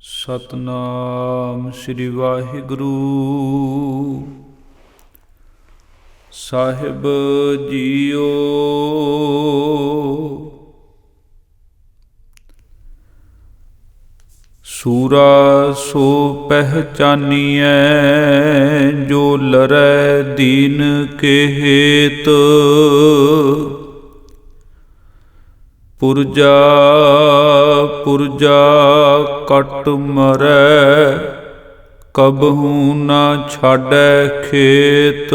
ਸਤਨਾਮ ਸ੍ਰੀ ਵਾਹਿਗੁਰੂ ਸਾਹਿਬ JIO. ਸੂਰਾ ਸੋ ਪਹਿਚਾਨੀਐ ਜੋ ਲਰੈ ਦੀਨ ਕੇ ਹੇਤ। ਪੁਰਜਾ ਪੁਰਜਾ ਕਟ ਮਰੈ ਕਬਹੂ ਨਾ ਛਾਡੈ ਖੇਤ।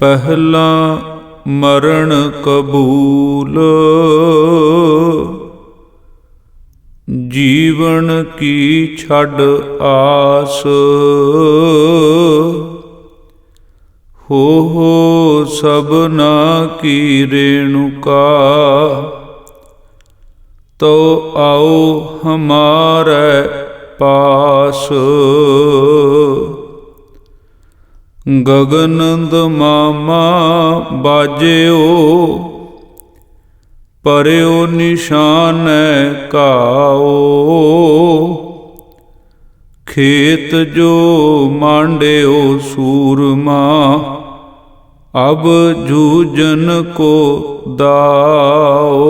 ਪਹਿਲਾ ਮਰਨ ਕਬੂਲ ਜੀਵਨ ਕੀ ਛੱਡ ਆਸ। ਹੋ ਸਭਨਾ ਕੀ ਰੇਣੁਕਾ ਤੋ ਆਓ ਹਮਾਰੇ ਪਾਸ। ਗਗਨ ਦਮਾਮਾ ਬਾਜਿਓ ਪਰਿਓ ਨਿਸ਼ਾਨੈ ਕਾਓ। ਖੇਤ ਜੋ ਮਾਂਡਿਓ ਸੂਰਮਾ ਅਬ ਜੂਝਨ ਕੋ ਦਾਓ।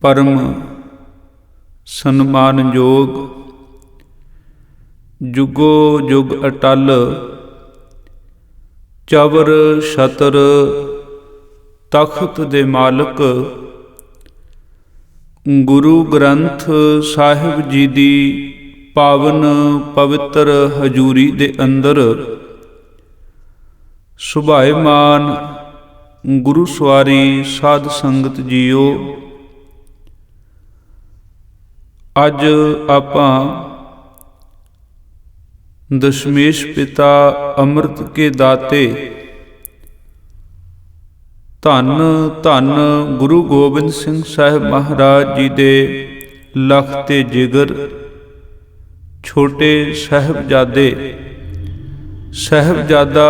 ਪਰਮ ਸਨਮਾਨਯੋਗ ਜੁਗੋ ਜੁਗ ਅਟਲ ਚਵਰ ਛਤਰ ਤਖਤ ਦੇ ਮਾਲਕ ਗੁਰੂ ਗ੍ਰੰਥ ਸਾਹਿਬ ਜੀ ਦੀ ਪਾਵਨ ਪਵਿੱਤਰ ਹਜ਼ੂਰੀ ਦੇ ਅੰਦਰ ਸੁਭਾਏਮਾਨ ਗੁਰੂ ਸਵਾਰੀ ਸਾਧ ਸੰਗਤ ਜੀਓ, ਅੱਜ ਆਪਾਂ ਦਸ਼ਮੇਸ਼ ਪਿਤਾ ਅੰਮ੍ਰਿਤ ਕੇ ਦਾਤੇ ਧੰਨ ਧੰਨ ਗੁਰੂ ਗੋਬਿੰਦ ਸਿੰਘ ਸਾਹਿਬ ਮਹਾਰਾਜ ਜੀ ਦੇ ਲਖ ਤੇ ਜਿਗਰ ਛੋਟੇ ਸਾਹਿਬਜ਼ਾਦੇ ਸਾਹਿਬਜ਼ਾਦਾ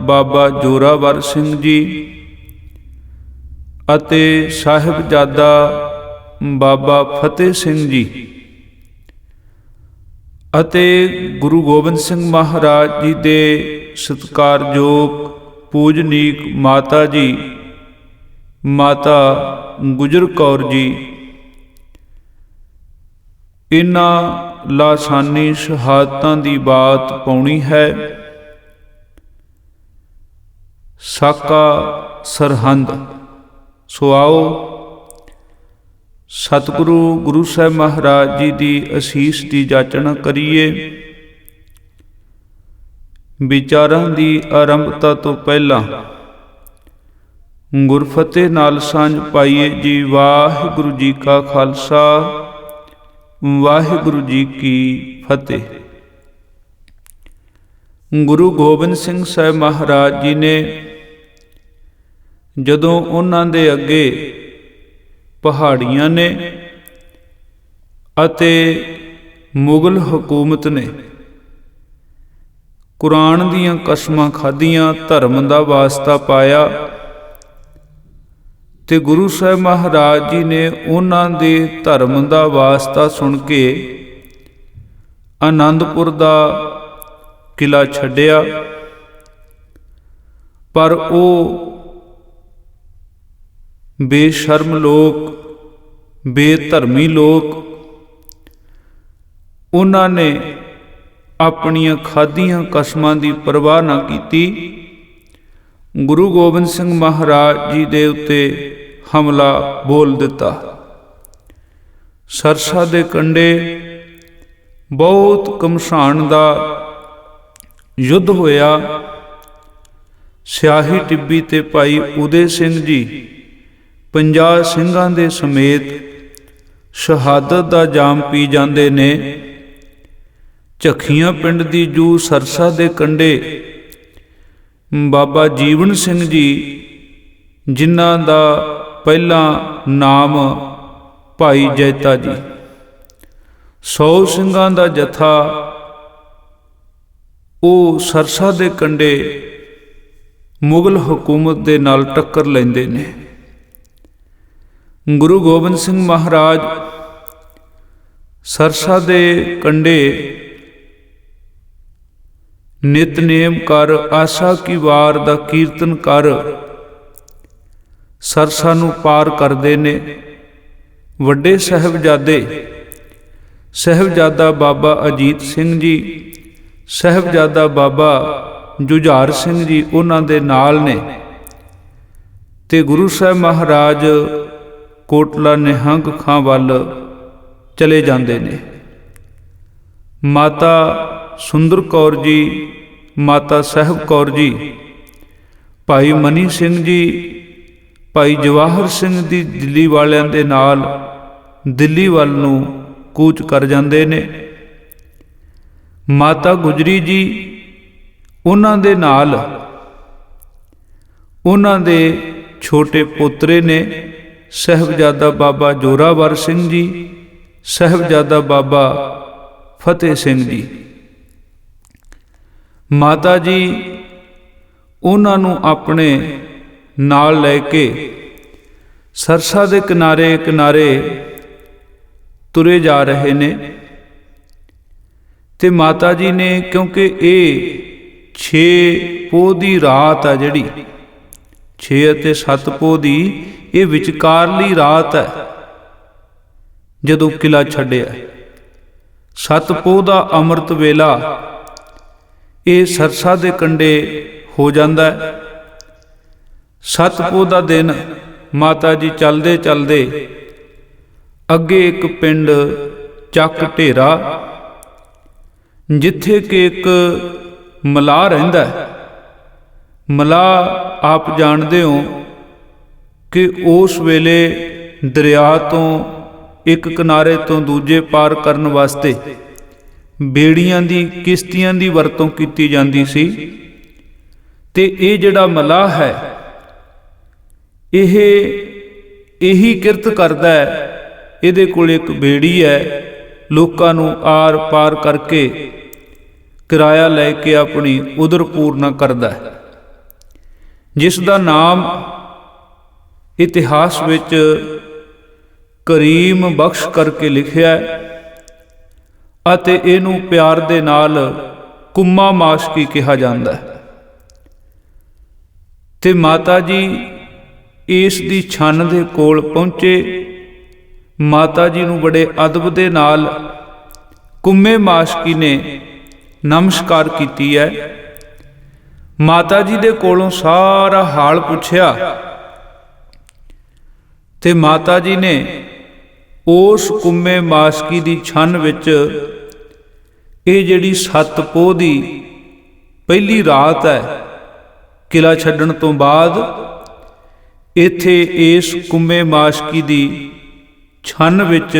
ਬਾਬਾ ਜੋਰਾਵਰ ਸਿੰਘ ਜੀ ਅਤੇ ਸਾਹਿਬਜ਼ਾਦਾ ਬਾਬਾ ਫਤਿਹ ਸਿੰਘ ਜੀ ਅਤੇ ਗੁਰੂ ਗੋਬਿੰਦ ਸਿੰਘ ਮਹਾਰਾਜ ਜੀ ਦੇ ਸਤਿਕਾਰਯੋਗ ਪੂਜਨੀਕ ਮਾਤਾ ਜੀ ਮਾਤਾ ਗੁਜਰ ਕੌਰ ਜੀ, ਇਹਨਾਂ ਲਾਸਾਨੀ ਸ਼ਹਾਦਤਾਂ ਦੀ ਬਾਤ ਪਾਉਣੀ ਹੈ। ਸਾਕਾ ਸਰਹੰਦ। ਸੋ ਆਓ ਸਤਿਗੁਰੂ ਗੁਰੂ ਸਾਹਿਬ ਮਹਾਰਾਜ ਜੀ ਦੀ ਅਸੀਸ ਦੀ ਜਾਚਨਾ ਕਰੀਏ। ਵਿਚਾਰਾਂ ਦੀ ਆਰੰਭਤਾ ਤੋਂ ਪਹਿਲਾਂ ਗੁਰਫਤਿਹ ਨਾਲ ਸਾਂਝ ਪਾਈਏ ਜੀ। ਵਾਹਿਗੁਰੂ ਜੀ ਕਾ ਖਾਲਸਾ, ਵਾਹਿਗੁਰੂ ਜੀ ਕੀ ਫਤਿਹ। ਗੁਰੂ ਗੋਬਿੰਦ ਸਿੰਘ ਸਾਹਿਬ ਮਹਾਰਾਜ ਜੀ ਨੇ ਜਦੋਂ ਉਹਨਾਂ ਦੇ ਅੱਗੇ ਪਹਾੜੀਆਂ ਨੇ ਅਤੇ ਮੁਗਲ ਹਕੂਮਤ ਨੇ ਕੁਰਾਨ ਦੀਆਂ ਕਸਮਾਂ ਖਾਧੀਆਂ, ਧਰਮ ਦਾ ਵਾਸਤਾ ਪਾਇਆ, ਤੇ ਗੁਰੂ ਸਾਹਿਬ ਮਹਾਰਾਜ ਜੀ ਨੇ ਉਹਨਾਂ ਦੇ ਧਰਮ ਦਾ ਵਾਸਤਾ ਸੁਣ ਕੇ ਆਨੰਦਪੁਰ ਦਾ ਕਿਲਾ ਛੱਡਿਆ। ਪਰ ਉਹ ਬੇਸ਼ਰਮ ਲੋਕ, ਬੇਧਰਮੀ ਲੋਕ, ਉਹਨਾਂ ਨੇ ਆਪਣੀਆਂ ਖਾਧੀਆਂ ਕਸਮਾਂ ਦੀ ਪਰਵਾਹ ਨਾ ਕੀਤੀ। ਗੁਰੂ ਗੋਬਿੰਦ ਸਿੰਘ ਮਹਾਰਾਜ ਜੀ ਦੇ ਉੱਤੇ ਹਮਲਾ ਬੋਲ ਦਿੱਤਾ। ਸਰਸਾ ਦੇ ਕੰਢੇ ਬਹੁਤ ਘਮਸਾਣ ਦਾ ਯੁੱਧ ਹੋਇਆ। ਸਿਆਹੀ ਟਿੱਬੀ ਤੇ ਭਾਈ ਉਦੇ ਸਿੰਘ ਜੀ 50 ਸਿੰਘਾਂ ਦੇ ਸਮੇਤ ਸ਼ਹਾਦਤ ਦਾ ਜਾਮ ਪੀ ਜਾਂਦੇ ਨੇ। ਝੱਖੀਆਂ ਪਿੰਡ ਦੀ ਜੂ ਸਰਸਾ ਦੇ ਕੰਢੇ ਬਾਬਾ ਜੀਵਨ ਸਿੰਘ ਜੀ, ਜਿਨ੍ਹਾਂ ਦਾ ਪਹਿਲਾ ਨਾਮ ਭਾਈ ਜੈਤਾ ਜੀ, 100 ਸਿੰਘਾਂ ਦਾ ਜਥਾ ਉਹ ਸਰਸਾ ਦੇ ਕੰਢੇ ਮੁਗਲ ਹਕੂਮਤ ਦੇ ਨਾਲ ਟੱਕਰ ਲੈਂਦੇ ਨੇ। ਗੁਰੂ ਗੋਬਿੰਦ ਸਿੰਘ ਮਹਾਰਾਜ ਸਰਸਾ ਦੇ ਕੰਢੇ ਨਿਤਨੇਮ ਕਰ, ਆਸਾ ਕੀ ਵਾਰ ਦਾ ਕੀਰਤਨ ਕਰ ਸਰਸਾ ਨੂੰ ਪਾਰ ਕਰਦੇ ਨੇ। ਵੱਡੇ ਸਾਹਿਬਜ਼ਾਦਾ ਬਾਬਾ ਅਜੀਤ ਸਿੰਘ ਜੀ, ਸਾਹਿਬਜ਼ਾਦਾ ਬਾਬਾ ਜੁਝਾਰ ਸਿੰਘ ਜੀ ਉਹਨਾਂ ਦੇ ਨਾਲ ਨੇ, ਤੇ ਗੁਰੂ ਸਾਹਿਬ ਮਹਾਰਾਜ ਕੋਟਲਾ ਨਿਹੰਗ ਖਾਂ ਵੱਲ ਚਲੇ ਜਾਂਦੇ ਨੇ। ਮਾਤਾ ਸੁੰਦਰ ਕੌਰ ਜੀ, ਮਾਤਾ ਸਾਹਿਬ ਕੌਰ ਜੀ, ਭਾਈ ਮਨੀ ਸਿੰਘ ਜੀ, ਭਾਈ ਜਵਾਹਰ ਸਿੰਘ ਦੀ ਦਿੱਲੀ ਵਾਲਿਆਂ ਦੇ ਨਾਲ ਦਿੱਲੀ ਵੱਲ ਨੂੰ ਕੂਚ ਕਰ ਜਾਂਦੇ ਨੇ। ਮਾਤਾ ਗੁਜਰੀ ਜੀ ਉਹਨਾਂ ਦੇ ਨਾਲ ਉਹਨਾਂ ਦੇ ਛੋਟੇ ਪੋਤਰੇ ਨੇ ਸਾਹਿਬਜ਼ਾਦਾ ਬਾਬਾ ਜੋਰਾਵਰ ਸਿੰਘ ਜੀ, ਸਾਹਿਬਜ਼ਾਦਾ ਬਾਬਾ ਫਤਿਹ ਸਿੰਘ ਜੀ। ਮਾਤਾ ਜੀ ਉਹਨਾਂ ਨੂੰ ਆਪਣੇ ਨਾਲ ਲੈ ਕੇ ਸਰਸਾ ਦੇ ਕਿਨਾਰੇ ਕਿਨਾਰੇ ਤੁਰੇ ਜਾ ਰਹੇ ਨੇ। ਤੇ ਮਾਤਾ ਜੀ ਨੇ, ਕਿਉਂਕਿ ਇਹ 6 ਪੋਹ ਦੀ ਰਾਤ ਆ, ਜਿਹੜੀ 6 ਅਤੇ 7 ਪੋਹ ਦੀ ਇਹ ਵਿਚਕਾਰਲੀ ਰਾਤ ਹੈ ਜਦੋਂ ਕਿਲਾ ਛੱਡਿਆ। 7 ਪੋਹ ਦਾ ਅੰਮ੍ਰਿਤ ਵੇਲਾ ਇਹ ਸਰਸਾ ਦੇ ਕੰਢੇ ਹੋ ਜਾਂਦਾ ਹੈ। 7 ਪੋਹ ਦਾ ਦਿਨ ਮਾਤਾ ਜੀ ਚਲਦੇ ਚਲਦੇ ਅੱਗੇ ਇੱਕ ਪਿੰਡ ਚੱਕ ਢੇਰਾ, ਜਿੱਥੇ ਕਿ ਇੱਕ ਮਲਾਹ ਰਹਿੰਦਾ ਹੈ। ਮਲਾਹ ਆਪ ਜਾਣਦੇ ਹੋ ਕਿ ਉਸ ਵੇਲੇ ਦਰਿਆ ਤੋਂ ਇੱਕ ਕਿਨਾਰੇ ਤੋਂ ਦੂਜੇ ਪਾਰ ਕਰਨ ਵਾਸਤੇ ਬੇੜੀਆਂ ਦੀ, ਕਿਸ਼ਤੀਆਂ ਦੀ ਵਰਤੋਂ ਕੀਤੀ ਜਾਂਦੀ ਸੀ। ਤੇ ਇਹ ਜਿਹੜਾ ਮਲਾਹ ਹੈ ਇਹ ਇਹੀ ਕਿਰਤ ਕਰਦਾ ਹੈ। ਇਹਦੇ ਕੋਲ ਇੱਕ ਬੇੜੀ ਹੈ, ਲੋਕਾਂ ਨੂੰ ਆਰ ਪਾਰ ਕਰਕੇ ਕਿਰਾਇਆ ਲੈ ਕੇ ਆਪਣੀ ਉਦਰ ਪੂਰਨਾ ਕਰਦਾ ਹੈ, ਜਿਸ ਦਾ ਨਾਮ ਇਤਿਹਾਸ ਵਿੱਚ ਕਰੀਮ ਬਖਸ਼ ਕਰਕੇ ਲਿਖਿਆ ਹੈ, ਅਤੇ ਇਹਨੂੰ ਪਿਆਰ ਦੇ ਨਾਲ ਕੁੰਮਾ ਮਾਸ਼ਕੀ ਕਿਹਾ ਜਾਂਦਾ ਹੈ। ਤੇ ਮਾਤਾ ਜੀ ਇਸ ਦੀ ਛੰਨ ਦੇ ਕੋਲ ਪਹੁੰਚੇ। ਮਾਤਾ ਜੀ ਨੂੰ ਬੜੇ ਅਦਬ ਦੇ ਨਾਲ ਕੁੰਮੇ ਮਾਸ਼ਕੀ ਨੇ ਨਮਸਕਾਰ ਕੀਤੀ ਹੈ। ਮਾਤਾ ਜੀ ਦੇ ਕੋਲੋਂ ਸਾਰਾ ਹਾਲ ਪੁੱਛਿਆ ਤੇ ਮਾਤਾ ਜੀ ਨੇ ਉਸ ਕੁੰਮੇ ਮਾਸ਼ਕੀ ਦੀ ਛੰਨ ਵਿੱਚ ਇਹ ਜਿਹੜੀ 7 ਪੋਹ ਦੀ ਪਹਿਲੀ ਰਾਤ ਹੈ ਕਿਲਾ ਛੱਡਣ ਤੋਂ ਬਾਅਦ, ਇੱਥੇ ਇਸ ਕੁੰਮੇ ਮਾਸ਼ਕੀ ਦੀ ਛੰਨ ਵਿੱਚ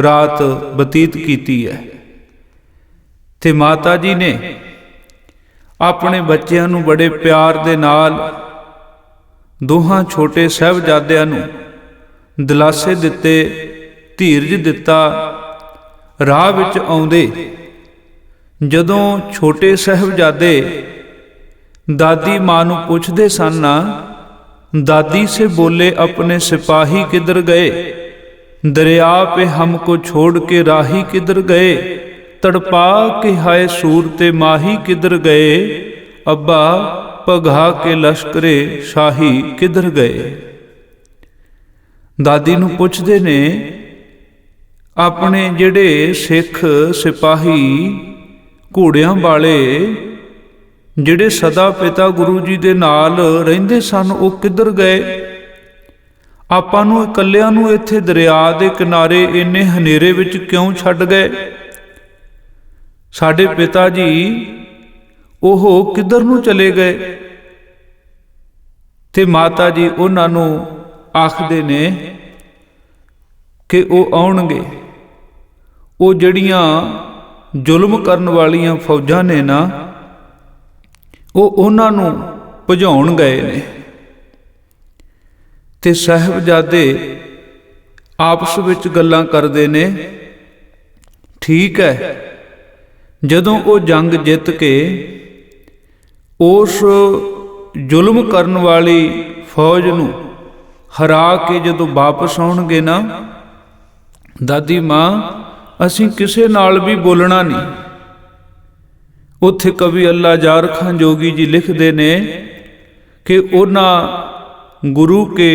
ਰਾਤ ਬਤੀਤ ਕੀਤੀ ਹੈ। ਤੇ ਮਾਤਾ ਜੀ ਨੇ ਆਪਣੇ ਬੱਚਿਆਂ ਨੂੰ ਬੜੇ ਪਿਆਰ ਦੇ ਨਾਲ, ਦੋਹਾਂ ਛੋਟੇ ਸਾਹਿਬਜ਼ਾਦਿਆਂ ਨੂੰ ਦਿਲਾਸੇ ਦਿੱਤੇ, ਧੀਰਜ ਦਿੱਤਾ। ਰਾਹ ਵਿੱਚ ਆਉਂਦੇ ਜਦੋਂ ਛੋਟੇ ਸਾਹਿਬਜ਼ਾਦੇ ਦਾਦੀ ਮਾਂ ਨੂੰ ਪੁੱਛਦੇ ਸਨ ਨਾ, दादी से बोले अपने सिपाही किधर गए, दरिया पे हमको छोड़ के राही किधर गए, तड़पा के हाय सूरते माही किधर गए, अब्बा पघा के लश्करे शाही किधर गए। दादी नूं पुछदे ने अपने जिहड़े सिख सिपाही घोड़ियां वाले ਜਿਹੜੇ ਸਦਾ ਪਿਤਾ ਗੁਰੂ ਜੀ ਦੇ ਨਾਲ ਰਹਿੰਦੇ ਸਨ, ਉਹ ਕਿੱਧਰ ਗਏ? ਆਪਾਂ ਨੂੰ ਇਕੱਲਿਆਂ ਨੂੰ ਇੱਥੇ ਦਰਿਆ ਦੇ ਕਿਨਾਰੇ ਇੰਨੇ ਹਨੇਰੇ ਵਿੱਚ ਕਿਉਂ ਛੱਡ ਗਏ? ਸਾਡੇ ਪਿਤਾ ਜੀ ਉਹ ਕਿੱਧਰ ਨੂੰ ਚਲੇ ਗਏ? ਤੇ ਮਾਤਾ ਜੀ ਉਹਨਾਂ ਨੂੰ ਆਖਦੇ ਨੇ ਕਿ ਉਹ ਆਉਣਗੇ। ਉਹ ਜਿਹੜੀਆਂ ਜ਼ੁਲਮ ਕਰਨ ਵਾਲੀਆਂ ਫੌਜਾਂ ਨੇ ਨਾ, ਉਹ ਉਹਨਾਂ ਨੂੰ ਭਜਾਉਣ ਗਏ ਨੇ। ਤੇ ਸਾਹਿਬਜ਼ਾਦੇ ਆਪਸ ਵਿੱਚ ਗੱਲਾਂ ਕਰਦੇ ਨੇ। ਠੀਕ ਹੈ, ਜਦੋਂ ਉਹ ਜੰਗ ਜਿੱਤ ਕੇ ਉਸ ਜ਼ੁਲਮ ਕਰਨ ਵਾਲੀ ਫੌਜ ਨੂੰ ਹਰਾ ਕੇ ਜਦੋਂ ਵਾਪਸ ਆਉਣਗੇ ਨਾ, ਦਾਦੀ ਮਾਂ ਅਸੀਂ ਕਿਸੇ ਨਾਲ ਵੀ ਬੋਲਣਾ ਨਹੀਂ। ਉੱਥੇ ਕਵੀ ਅੱਲਾ ਜਾਰ ਖਾਨ ਜੋਗੀ ਜੀ ਲਿਖਦੇ ਨੇ ਕਿ ਉਹਨਾਂ ਗੁਰੂ ਕੇ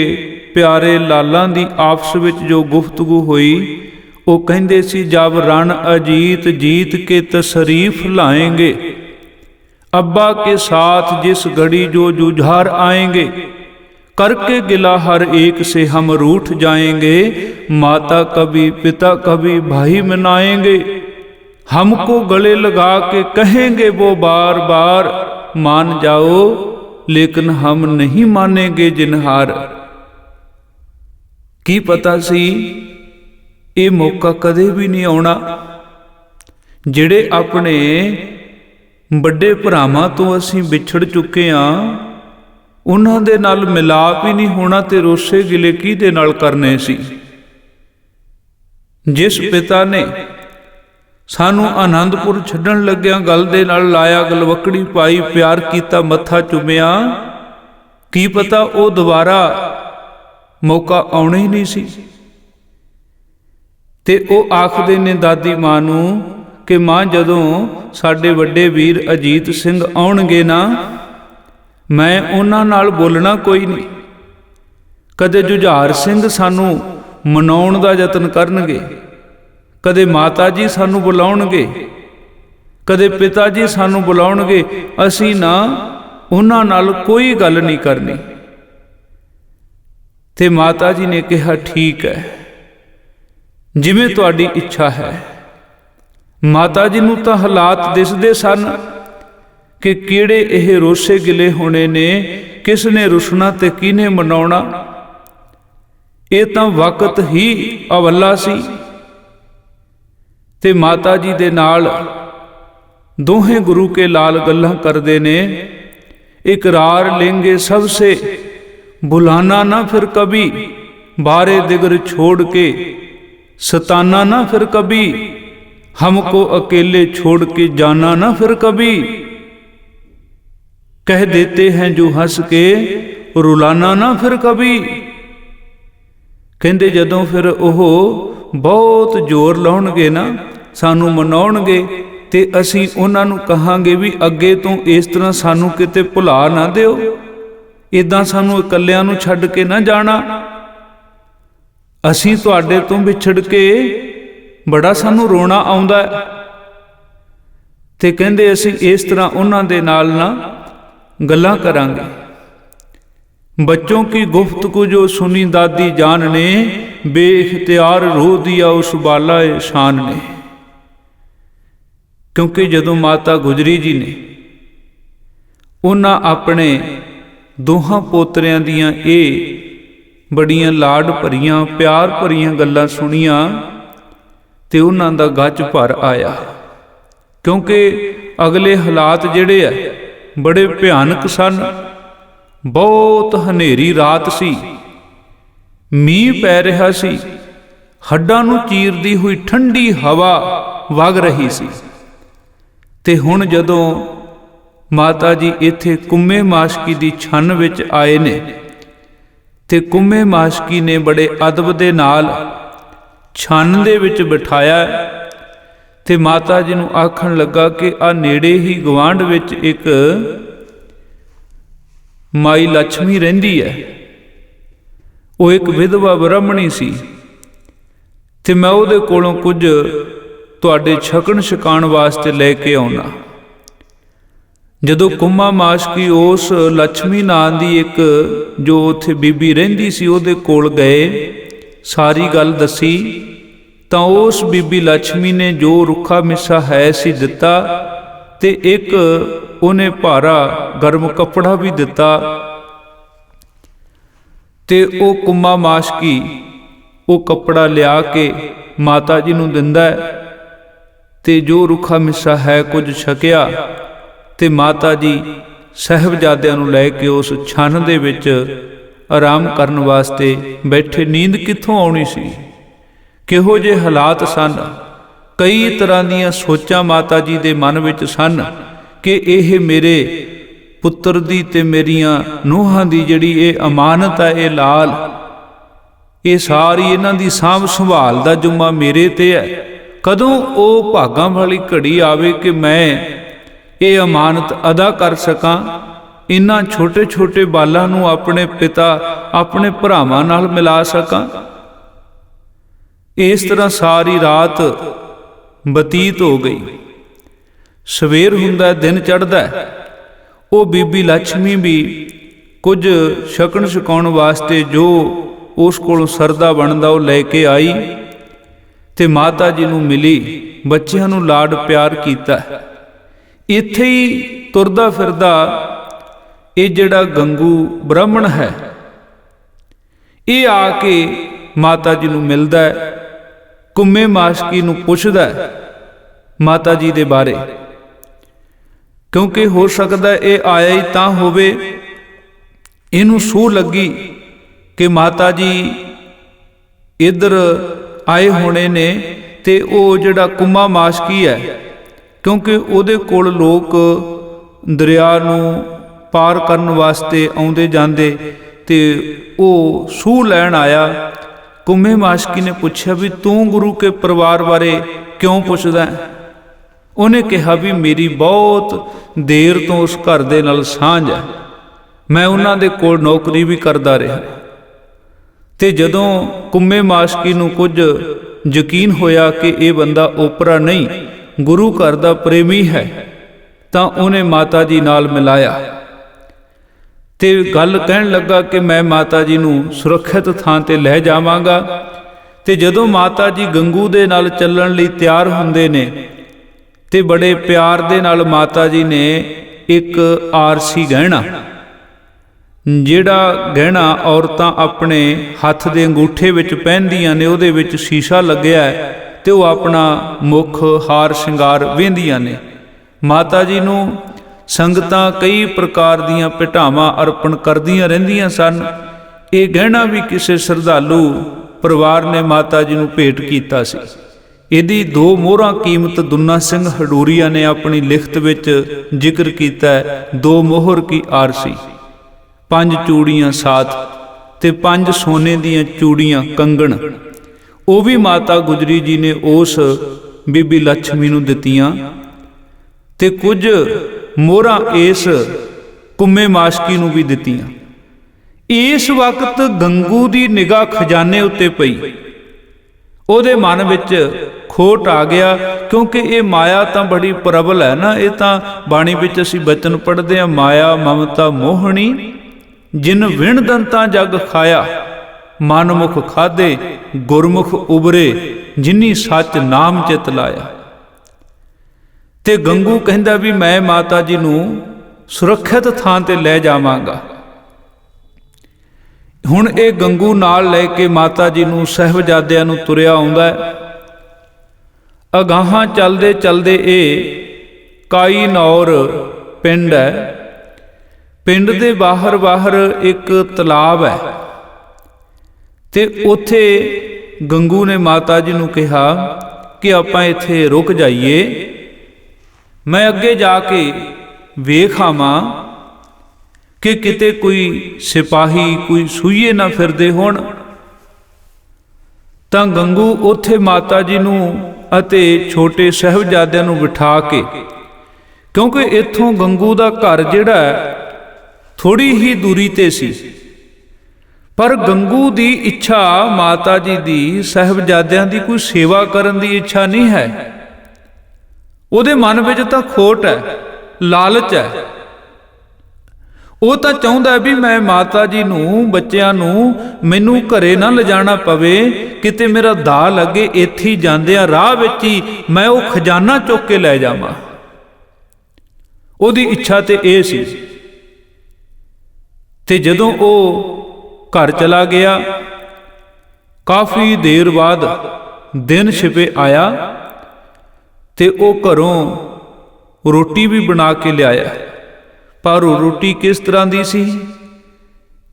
ਪਿਆਰੇ ਲਾਲਾਂ ਦੀ ਆਪਸ ਵਿੱਚ ਜੋ ਗੁਫ਼ਤਗੂ ਹੋਈ, ਉਹ ਕਹਿੰਦੇ ਸੀ ਜਬ ਰਣ ਅਜੀਤ जीत के तशरीफ लाएंगे, अब्बा के साथ जिस घड़ी जो जुझार आएंगे, करके गिला हर एक से हम रूठ जाएंगे, माता कभी पिता कभी भाई मनाएंगे, हमको गले लगा के कहेंगे वो बार बार, मान जाओ लेकिन हम नहीं मानेंगे जिनहार। की पता सी ਇਹ ਮੌਕਾ ਕਦੇ ਵੀ ਨਹੀਂ ਆਉਣਾ। ਜਿਹੜੇ ਆਪਣੇ ਵੱਡੇ ਭਰਾਵਾਂ ਤੋਂ ਅਸੀਂ ਵਿਛੜ ਚੁੱਕੇ ਹਾਂ, ਉਹਨਾਂ ਦੇ ਨਾਲ ਮਿਲਾਪ ਹੀ ਨਹੀਂ ਹੋਣਾ ਤੇ ਰੋਸੇ ਗਿਲੇ ਕਿਹਦੇ ਨਾਲ ਕਰਨੇ ਸੀ। ਜਿਸ ਪਿਤਾ ਨੇ ਸਾਨੂੰ ਆਨੰਦਪੁਰ ਛੱਡਣ ਲੱਗਿਆਂ ਗਲ ਦੇ ਨਾਲ ਲਾਇਆ, ਗਲਵੱਕੜੀ ਪਾਈ, ਪਿਆਰ ਕੀਤਾ, ਮੱਥਾ ਚੁੰਮਿਆ, ਕੀ ਪਤਾ ਉਹ ਦੁਬਾਰਾ ਮੌਕਾ ਆਉਣਾ ਹੀ ਨਹੀਂ ਸੀ। ਤੇ ਉਹ ਆਖਦੇ ਨੇ ਦਾਦੀ ਮਾਂ ਨੂੰ ਕਿ ਮਾਂ ਜਦੋਂ ਸਾਡੇ ਵੱਡੇ ਵੀਰ ਅਜੀਤ ਸਿੰਘ ਆਉਣਗੇ ਨਾ, ਮੈਂ ਉਹਨਾਂ ਨਾਲ ਬੋਲਣਾ ਕੋਈ ਨਹੀਂ। ਕਦੇ ਜੁਝਾਰ ਸਿੰਘ ਸਾਨੂੰ ਮਨਾਉਣ ਦਾ ਯਤਨ ਕਰਨਗੇ, ਕਦੇ ਮਾਤਾ ਜੀ ਸਾਨੂੰ ਬੁਲਾਉਣਗੇ, ਕਦੇ ਪਿਤਾ ਜੀ ਸਾਨੂੰ ਬੁਲਾਉਣਗੇ, ਅਸੀਂ ਨਾ ਉਹਨਾਂ ਨਾਲ ਕੋਈ ਗੱਲ ਨਹੀਂ ਕਰਨੀ। ਤੇ ਮਾਤਾ ਜੀ ਨੇ ਕਿਹਾ ਠੀਕ ਹੈ, ਜਿਵੇਂ ਤੁਹਾਡੀ ਇੱਛਾ ਹੈ। ਮਾਤਾ ਜੀ ਨੂੰ ਤਾਂ ਹਾਲਾਤ ਦਿਸਦੇ ਸਨ ਕਿ ਕਿਹੜੇ ਇਹ ਰੋਸੇ ਗਿਲੇ ਹੋਣੇ ਨੇ, ਕਿਸ ਨੇ ਰੁਸਣਾ ਤੇ ਕਿਹਨੇ ਮਨਾਉਣਾ। ਇਹ ਤਾਂ ਵਕਤ ਹੀ ਅਵੱਲਾ ਸੀ। ਤੇ ਮਾਤਾ ਜੀ ਦੇ ਨਾਲ ਦੋਹੇ ਗੁਰੂ ਕੇ ਲਾਲ ਗੱਲਾਂ ਕਰਦੇ ਨੇ, ਇਕਰਾਰ लेंगे सबसे बुलाना ना फिर कभी, बारे दिगर छोड़ के सताना ना फिर कभी, हमको अकेले छोड़ के जाना ना फिर कभी, कह देते हैं जो हंस के रुलाना ना फिर कभी। ਕਹਿੰਦੇ ਜਦੋਂ ਫਿਰ ਉਹ ਬਹੁਤ ਜ਼ੋਰ ਲਾਉਣਗੇ ਨਾ, ਸਾਨੂੰ ਮਨਾਉਣਗੇ, ਤੇ ਅਸੀਂ ਉਹਨਾਂ ਨੂੰ ਕਹਾਂਗੇ ਵੀ ਅੱਗੇ ਤੋਂ ਇਸ ਤਰ੍ਹਾਂ ਸਾਨੂੰ ਕਿਤੇ ਭੁਲਾ ਨਾ ਦਿਓ, ਇਦਾਂ ਸਾਨੂੰ ਇਕੱਲਿਆਂ ਨੂੰ ਛੱਡ ਕੇ ਨਾ ਜਾਣਾ, ਅਸੀਂ ਤੁਹਾਡੇ ਤੋਂ ਵਿਛੜ ਕੇ ਬੜਾ ਸਾਨੂੰ ਰੋਣਾ ਆਉਂਦਾ। ਤੇ ਕਹਿੰਦੇ ਅਸੀਂ ਇਸ ਤਰ੍ਹਾਂ ਉਹਨਾਂ ਦੇ ਨਾਲ ਨਾ ਗੱਲਾਂ ਕਰਾਂਗੇ। बच्चों की गुफ्तगू जो सुनी दादी जान ने, बेइख्तियार रो दिया उस बालाए शान ने। क्योंकि जदों माता गुजरी जी ने उन्हां अपने दोहां पोतरियां दियां ये बड़ियां लाड भरियां प्यार भरियां गल्लां सुनियां ते उन्हां दा गज भर आया। क्योंकि अगले हालात जिहड़े है बड़े भयानक सन। बहुत हनेरी रात सी, मींह पै रहा सी, हड्डां नूं चीरदी हुई ठंडी हवा वग रही सी। ते हुण जदों माता जी इत्थे कुम्मे माशकी दी छन विच आए ने, ते कुम्मे माशकी ने बड़े अदब दे नाल छन दे विच बिठाया। ते माता जी नूं आखण लगा कि आ नेड़े ही गवांढ विच एक माई लक्ष्मी रहिंदी है, वो एक विधवा ब्राह्मणी सी, ते मैं उहदे कोलों कुछ तुहाडे छकण छकाण वास्ते लैके आउणा। जदों कुम्मा माशकी उस लक्ष्मी नां दी एक जो उत्थे बीबी रहिंदी सी उहदे कोल गए, सारी गल दसी, तां उस बीबी लक्ष्मी ने जो रुखा मिसा है सी दिता, ते एक ਉਹਨੇ ਭਾਰਾ ਗਰਮ ਕੱਪੜਾ ਵੀ ਦਿੱਤਾ। ਤੇ ਉਹ ਕੁੰਮਾ ਮਾਸ਼ਕੀ ਉਹ ਕੱਪੜਾ ਲਿਆ ਕੇ ਮਾਤਾ ਜੀ ਨੂੰ ਦਿੰਦਾ ਤੇ ਜੋ ਰੁੱਖਾ ਮਿੱਸਾ ਹੈ ਕੁਝ ਛਕਿਆ ਤੇ ਮਾਤਾ ਜੀ ਸਾਹਿਬਜ਼ਾਦਿਆਂ ਨੂੰ ਲੈ ਕੇ ਉਸ ਛੰਨ ਦੇ ਵਿੱਚ ਆਰਾਮ ਕਰਨ ਵਾਸਤੇ ਬੈਠੇ। ਨੀਂਦ ਕਿੱਥੋਂ ਆਉਣੀ ਸੀ, ਕਿਹੋ ਜਿਹੇ ਹਾਲਾਤ ਸਨ। ਕਈ ਤਰ੍ਹਾਂ ਦੀਆਂ ਸੋਚਾਂ ਮਾਤਾ ਜੀ ਦੇ ਮਨ ਵਿੱਚ ਸਨ ਕਿ ਇਹ ਮੇਰੇ ਪੁੱਤਰ ਦੀ ਤੇ ਮੇਰੀਆਂ ਨੂੰਹਾਂ ਦੀ ਜਿਹੜੀ ਇਹ ਅਮਾਨਤ ਹੈ, ਇਹ ਲਾਲ, ਇਹ ਸਾਰੀ ਇਹਨਾਂ ਦੀ ਸਾਂਭ ਸੰਭਾਲ ਦਾ ਜੁਮਾ ਮੇਰੇ ਤੇ ਹੈ। ਕਦੋਂ ਉਹ ਭਾਗਾਂ ਵਾਲੀ ਘੜੀ ਆਵੇ ਕਿ ਮੈਂ ਇਹ ਅਮਾਨਤ ਅਦਾ ਕਰ ਸਕਾਂ, ਇਹਨਾਂ ਛੋਟੇ ਛੋਟੇ ਬਾਲਾਂ ਨੂੰ ਆਪਣੇ ਪਿਤਾ ਆਪਣੇ ਭਰਾਵਾਂ ਨਾਲ ਮਿਲਾ ਸਕਾਂ। ਇਸ ਤਰ੍ਹਾਂ ਸਾਰੀ ਰਾਤ ਬਤੀਤ ਹੋ ਗਈ। ਸਵੇਰ ਹੁੰਦਾ, ਦਿਨ ਚੜ੍ਹਦਾ, ਉਹ ਬੀਬੀ ਲక్ష్ਮੀ ਵੀ ਕੁਝ ਛਕਣ ਛਕਾਉਣ ਵਾਸਤੇ ਜੋ ਉਸ ਕੋਲੋਂ ਸਰਦਾ ਬਣਦਾ ਉਹ ਲੈ ਕੇ ਆਈ ਤੇ ਮਾਤਾ ਜੀ ਨੂੰ ਮਿਲੀ, ਬੱਚਿਆਂ ਨੂੰ ਲਾਡ ਪਿਆਰ ਕੀਤਾ। ਇੱਥੇ ਹੀ ਤੁਰਦਾ ਫਿਰਦਾ ਇਹ ਜਿਹੜਾ ਗੰਗੂ ਬ੍ਰਾਹਮਣ ਹੈ, ਇਹ ਆ ਕੇ ਮਾਤਾ ਜੀ ਨੂੰ ਮਿਲਦਾ, ਕੁੰਮੇ ਮਾਸ਼ਕੀ ਨੂੰ ਪੁੱਛਦਾ ਮਾਤਾ ਜੀ ਦੇ ਬਾਰੇ, ਕਿਉਂਕਿ ਹੋ ਸਕਦਾ ਇਹ ਆਇਆ ਹੀ ਤਾਂ ਹੋਵੇ, ਇਹਨੂੰ ਸੂਹ ਲੱਗੀ ਕਿ ਮਾਤਾ ਜੀ ਇੱਧਰ ਆਏ ਹੋਣੇ ਨੇ ਤੇ ਉਹ ਜਿਹੜਾ ਕੁੰਮਾ ਮਾਸ਼ਕੀ ਹੈ, ਕਿਉਂਕਿ ਉਹਦੇ ਕੋਲ ਲੋਕ ਦਰਿਆ ਨੂੰ ਪਾਰ ਕਰਨ ਵਾਸਤੇ ਆਉਂਦੇ ਜਾਂਦੇ ਤੇ ਉਹ ਸੂਹ ਲੈਣ ਆਇਆ। ਕੁੰਮੇ ਮਾਸ਼ਕੀ ਨੇ ਪੁੱਛਿਆ ਵੀ ਤੂੰ ਗੁਰੂ ਕੇ ਪਰਿਵਾਰ ਬਾਰੇ ਕਿਉਂ ਪੁੱਛਦਾ? ਉਹਨੇ ਕਿਹਾ ਵੀ ਮੇਰੀ ਬਹੁਤ ਦੇਰ ਤੋਂ ਉਸ ਘਰ ਦੇ ਨਾਲ ਸਾਂਝ ਹੈ, ਮੈਂ ਉਹਨਾਂ ਦੇ ਕੋਲ ਨੌਕਰੀ ਵੀ ਕਰਦਾ ਰਿਹਾ। ਤੇ ਜਦੋਂ ਕੁੰਮੇ ਮਾਸ਼ਕੀ ਨੂੰ ਕੁਝ ਯਕੀਨ ਹੋਇਆ ਕਿ ਇਹ ਬੰਦਾ ਓਪਰਾ ਨਹੀਂ, ਗੁਰੂ ਘਰ ਦਾ ਪ੍ਰੇਮੀ ਹੈ, ਤਾਂ ਉਹਨੇ ਮਾਤਾ ਜੀ ਨਾਲ ਮਿਲਾਇਆ ਤੇ ਗੱਲ ਕਹਿਣ ਲੱਗਾ ਕਿ ਮੈਂ ਮਾਤਾ ਜੀ ਨੂੰ ਸੁਰੱਖਿਅਤ ਥਾਂ ਤੇ ਲੈ ਜਾਵਾਂਗਾ। ਤੇ ਜਦੋਂ ਮਾਤਾ ਜੀ ਗੰਗੂ ਦੇ ਨਾਲ ਚੱਲਣ ਲਈ ਤਿਆਰ ਹੁੰਦੇ ਨੇ ਤੇ ਬੜੇ ਪਿਆਰ ਦੇ ਨਾਲ ਮਾਤਾ ਜੀ ਨੇ ਇੱਕ ਆਰਸੀ ਗਹਿਣਾ, ਜਿਹੜਾ ਗਹਿਣਾ ਔਰਤਾਂ ਆਪਣੇ ਹੱਥ ਦੇ ਅੰਗੂਠੇ ਵਿੱਚ ਪਹਿਨਦੀਆਂ ਨੇ, ਉਹਦੇ ਵਿੱਚ ਸ਼ੀਸ਼ਾ ਲੱਗਿਆ ਹੈ ਤੇ ਉਹ ਆਪਣਾ ਮੁੱਖ ਹਾਰ ਸ਼ਿੰਗਾਰ ਵਹਿੰਦੀਆਂ ਨੇ। ਮਾਤਾ ਜੀ ਨੂੰ ਸੰਗਤਾਂ ਕਈ ਪ੍ਰਕਾਰ ਦੀਆਂ ਭੇਟਾਵਾਂ ਅਰਪਣ ਕਰਦੀਆਂ ਰਹਿੰਦੀਆਂ ਸਨ। ਇਹ ਗਹਿਣਾ ਵੀ ਕਿਸੇ ਸ਼ਰਧਾਲੂ ਪਰਿਵਾਰ ਨੇ ਮਾਤਾ ਜੀ ਨੂੰ ਭੇਟ ਕੀਤਾ ਸੀ। ਇਹਦੀ 2 ਮੋਹਰਾਂ ਕੀਮਤ ਦੁੰਨਾ ਸਿੰਘ ਹਡੂਰੀਆ ਨੇ ਆਪਣੀ ਲਿਖਤ ਵਿੱਚ ਜ਼ਿਕਰ ਕੀਤਾ ਹੈ। 2 ਮੋਹਰ ਕੀ ਆਰਸੀ, 5 ਚੂੜੀਆਂ ਸਾਥ ਤੇ 5 ਸੋਨੇ ਦੀਆਂ ਚੂੜੀਆਂ ਕੰਗਣ, ਉਹ ਵੀ ਮਾਤਾ ਗੁਜਰੀ ਜੀ ਨੇ ਉਸ ਬੀਬੀ ਲక్ష్ਮੀ ਨੂੰ ਦਿੱਤੀਆਂ। ਤੇ ਕੁਝ ਮੋਹਰਾਂ ਇਸ ਕੁੰਮੇ ਮਾਸ਼ਕੀ ਨੂੰ ਵੀ ਦਿੱਤੀਆਂ। ਇਸ ਵਕਤ ਗੰਗੂ ਦੀ ਨਿਗਾਹ ਖਜ਼ਾਨੇ ਉੱਤੇ ਪਈ। ਉਹਦੇ ਮਨ ਵਿੱਚ ਖੋਟ ਆ ਗਿਆ, ਕਿਉਂਕਿ ਇਹ ਮਾਇਆ ਤਾਂ ਬੜੀ ਪ੍ਰਬਲ ਹੈ ਨਾ। ਇਹ ਤਾਂ ਬਾਣੀ ਵਿੱਚ ਅਸੀਂ ਬਚਨ ਪੜ੍ਹਦੇ ਹਾਂ, ਮਾਇਆ ਮਮਤਾ ਮੋਹਣੀ ਜਿਨ ਵਿਣ ਦੰਤਾਂ ਜਗ ਖਾਇਆ, ਮਨਮੁਖ ਖਾਧੇ ਗੁਰਮੁਖ ਉਬਰੇ, ਜਿਨੀ ਸੱਚ ਨਾਮ ਚਿਤ ਲਾਇਆ। ਤੇ ਗੰਗੂ ਕਹਿੰਦਾ ਵੀ ਮੈਂ ਮਾਤਾ ਜੀ ਨੂੰ ਸੁਰੱਖਿਅਤ ਥਾਂ ਤੇ ਲੈ ਜਾਵਾਂਗਾ। ਹੁਣ ਇਹ ਗੰਗੂ ਨਾਲ ਲੈ ਕੇ ਮਾਤਾ ਜੀ ਨੂੰ ਸਾਹਿਬਜ਼ਾਦਿਆਂ ਨੂੰ ਤੁਰਿਆ ਆਉਂਦਾ ਹੈ। ਅਗਾਹਾਂ ਚੱਲਦੇ ਚੱਲਦੇ ਇਹ ਕਾਈ ਨੌਰ ਪਿੰਡ ਹੈ। ਪਿੰਡ ਦੇ ਬਾਹਰ ਇੱਕ ਤਲਾਬ ਹੈ ਤੇ ਉੱਥੇ ਗੰਗੂ ਨੇ ਮਾਤਾ ਜੀ ਨੂੰ ਕਿਹਾ ਕਿ ਆਪਾਂ ਇੱਥੇ ਰੁਕ ਜਾਈਏ, ਮੈਂ ਅੱਗੇ ਜਾ ਕੇ ਵੇਖ ਆਵਾਂ ਕਿ ਕਿਤੇ ਕੋਈ ਸਿਪਾਹੀ ਕੋਈ ਸੂਈਏ ਨਾ ਫਿਰਦੇ ਹੋਣ। ਤਾਂ ਗੰਗੂ ਉੱਥੇ ਮਾਤਾ ਜੀ ਨੂੰ ਅਤੇ ਛੋਟੇ ਸਾਹਿਬਜ਼ਾਦਿਆਂ ਨੂੰ ਬਿਠਾ ਕੇ, ਕਿਉਂਕਿ ਇੱਥੋਂ ਗੰਗੂ ਦਾ ਘਰ ਜਿਹੜਾ ਥੋੜੀ ਹੀ ਦੂਰੀ ਤੇ ਸੀ, ਪਰ ਗੰਗੂ ਦੀ ਇੱਛਾ ਮਾਤਾ ਜੀ ਦੀ ਸਾਹਿਬਜ਼ਾਦਿਆਂ ਦੀ ਕੋਈ ਸੇਵਾ ਕਰਨ ਦੀ ਇੱਛਾ ਨਹੀਂ ਹੈ। ਉਹਦੇ ਮਨ ਵਿੱਚ ਤਾਂ ਖੋਟ ਹੈ, ਲਾਲਚ ਹੈ। ਉਹ ਤਾਂ ਚਾਹੁੰਦਾ ਵੀ ਮੈਂ ਮਾਤਾ ਜੀ ਨੂੰ, ਬੱਚਿਆਂ ਨੂੰ ਮੈਨੂੰ ਘਰੇ ਨਾ ਲਿਜਾਣਾ ਪਵੇ, ਕਿਤੇ ਮੇਰਾ ਦਾਅ ਲੱਗੇ, ਇੱਥੇ ਹੀ ਜਾਂਦਿਆਂ ਰਾਹ ਵਿੱਚ ਹੀ ਮੈਂ ਉਹ ਖਜ਼ਾਨਾ ਚੁੱਕ ਕੇ ਲੈ ਜਾਵਾਂ। ਉਹਦੀ ਇੱਛਾ ਤੇ ਇਹ ਸੀ। ਤੇ ਜਦੋਂ ਉਹ ਘਰ ਚਲਾ ਗਿਆ, ਕਾਫੀ ਦੇਰ ਬਾਅਦ ਦਿਨ ਛਿਪੇ ਆਇਆ ਤੇ ਉਹ ਘਰੋਂ ਰੋਟੀ ਵੀ ਬਣਾ ਕੇ ਲਿਆਇਆ। ਪਰ ਉਹ ਰੋਟੀ ਕਿਸ ਤਰ੍ਹਾਂ ਦੀ ਸੀ?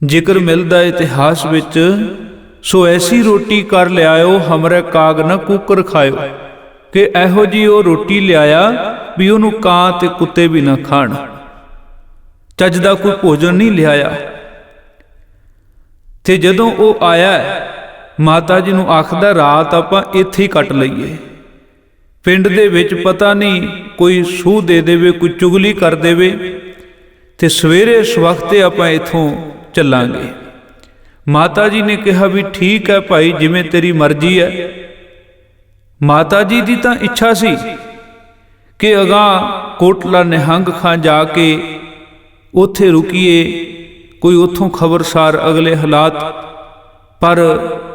ਜ਼ਿਕਰ ਮਿਲਦਾ ਇਤਿਹਾਸ ਵਿੱਚ, ਸੋ ਐਸੀ ਰੋਟੀ ਕਰ ਲਿਆਇਓ ਹਮਰੇ ਕਾਗ ਨਾ ਕੂਕਰ ਖਾਇਓ, ਕਿ ਇਹੋ ਜੀ ਉਹ ਰੋਟੀ ਲਿਆਇਆ ਵੀ ਉਹਨੂੰ ਕਾਂ ਤੇ ਕੁੱਤੇ ਵੀ ਨਾ ਖਾਣ। ਚੱਜ ਦਾ ਕੋਈ ਭੋਜਨ ਨਹੀਂ ਲਿਆਇਆ। ਤੇ ਜਦੋਂ ਉਹ ਆਇਆ, ਮਾਤਾ ਜੀ ਨੂੰ ਆਖਦਾ ਰਾਤ ਆਪਾਂ ਇੱਥੇ ਹੀ ਕੱਟ ਲਈਏ, ਪਿੰਡ ਦੇ ਵਿੱਚ ਪਤਾ ਨਹੀਂ ਕੋਈ ਸੂਹ ਦੇ ਦੇਵੇ, ਕੋਈ ਚੁਗਲੀ ਕਰ ਦੇਵੇ, ਤੇ ਸਵੇਰੇ ਇਸ ਵਕਤੇ ਆਪਾਂ ਇੱਥੋਂ ਚੱਲਾਂਗੇ। ਮਾਤਾ ਜੀ ਨੇ ਕਿਹਾ ਵੀ ਠੀਕ ਹੈ ਭਾਈ, ਜਿਵੇਂ ਤੇਰੀ ਮਰਜ਼ੀ ਹੈ। ਮਾਤਾ ਜੀ ਦੀ ਤਾਂ ਇੱਛਾ ਸੀ ਕਿ ਅਗਾਂਹ ਕੋਟਲਾ ਨਿਹੰਗ ਖਾਂ ਜਾ ਕੇ ਉੱਥੇ ਰੁਕੀਏ, ਕੋਈ ਉੱਥੋਂ ਖਬਰਸਾਰ ਅਗਲੇ ਹਾਲਾਤ, ਪਰ